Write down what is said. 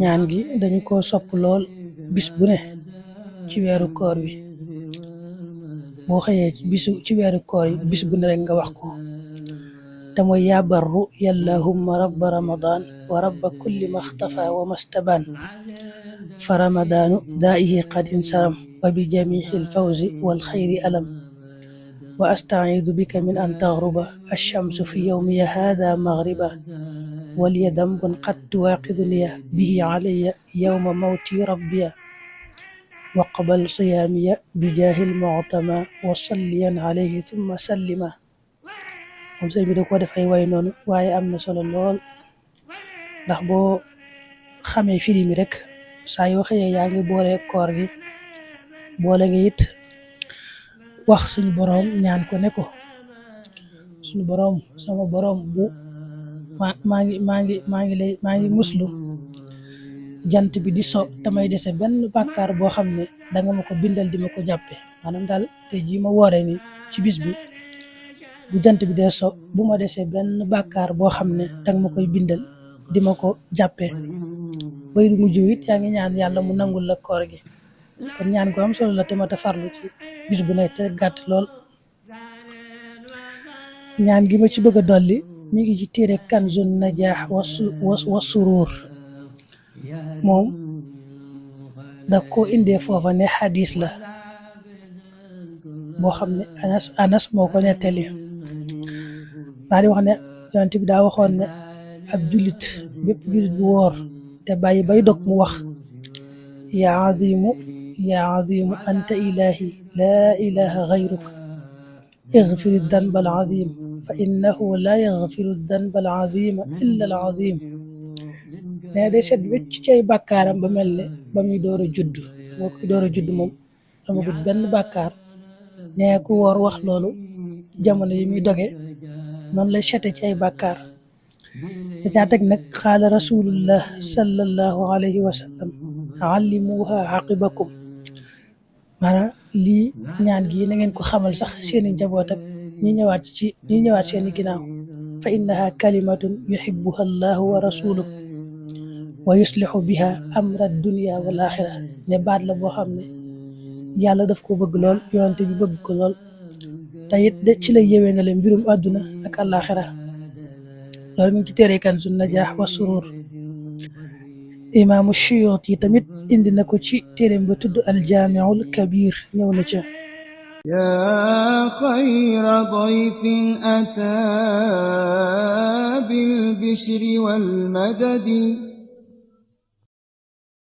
ñaan gi dañu ko sopp lool bis bu ne ci weeru koor wi boo xëyee ci weeru koor yi bis bu ne rek nga wax ko te mooy yaa barru yallahumma rabba ramadan wa rabba kulli maxtafa wa mastaban fa ramadaanu daa'ihi qad insaram wa bi jamihi alfawzi wal xayri alam wa astaidu bika min an taghruba alchamsu fi yowmiya hada maghriba waliya dambun qad tuwaqiduniya bihi alayya yowma mawti rabbiya waqbal siyaamiya bijaahil mu'tama wa salliyan alayhi thumma sallima. moom sëñ bi da ko def ay way noonu waaye am na solo lool ndax boo xamee firi mi rek saa yoo xëyee yaa ngi boole koor gi boole nga it wax suñu boroom ñaan ko ne ko suñu boroom sama boroom bu maa ngi muslu jant bi di so tamay dese benn bàkkaar boo xam ne danga ma ko bindal di ma ko jàppe maanaam daal te jii ma woore ni ci bis bi bu jant bi dee so bu ma desee benn bàkkaar boo xam ne danga ma koy bindal di ma ko jàppe bay du mujj it yaa ngi ñaan yàlla mu nangul la koor gi kon ñaan ko am solo la te ma ta farlu ci bis bu nekk te gàtt lool. ñaan gi ma ci bëgg a dolli mi ngi ci téere Kanzun Najaax wa Suruur moom da ko indee foofa ne xadis la boo xam ne Anas moo ko nettali daa di wax ne yonent bi daa waxoon ne ab jullit bépp jullit bu woor te bàyyi bay dog mu wax yaa azimu anta ilahi laa ilaha gayruk igfir danba al azim fa innahu laa yagfiru danba al azima illa al azim ne day set wecc ci ay bàkkaaram ba mel ne ba muy door a judd moo koy door a judd moom amagut benn bàkkaar ne ku woor wax loolu jamono yi muy doge noonu lay sete ci ay bàkkaar da caa teg nag xaala rasulullah sallallahu alayhi wa sallam allimuha aqibakum maanaam lii ñaan gi na ngeen ko xamal sax seeni njaboot ak ñi ñëwaat seeni ginnaaw fa innaha kalimatun yuhibbuha allahu wa rasuluhu wa yuslihu biha amra dunya wal axira ne baat la boo xam ne yàlla daf ko bëgg lool yonent bi bëgg ko lool te it de ci la yewee na le mbirum àdduna ak àllaaxira loolu mi ngi ci téere Kanzun Najaax wa Suruur. imaamu Suyuuti yi tamit indi na ko ci téereem ba tudd aljaamiul kabir ñëw na ca yaa xayra dayfin ataa bil bishri wal madadi